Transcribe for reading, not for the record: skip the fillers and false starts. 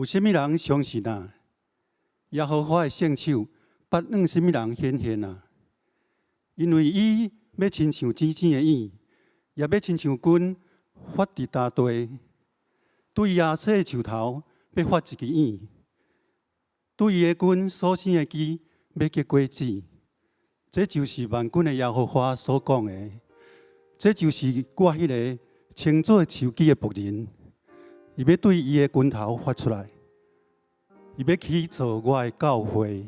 有甚物人相信啊？耶和华的圣手不让甚物人显现啊？因为伊要亲像真正的影，也要亲像君发伫大地，对亚瑟的树头要发一支影，对伊的君所生的枝要结果子。这就是万军的耶和华所讲的。这就是我迄个称作手机的仆人，伊要对伊的拳头发出来，伊要去做我的教会。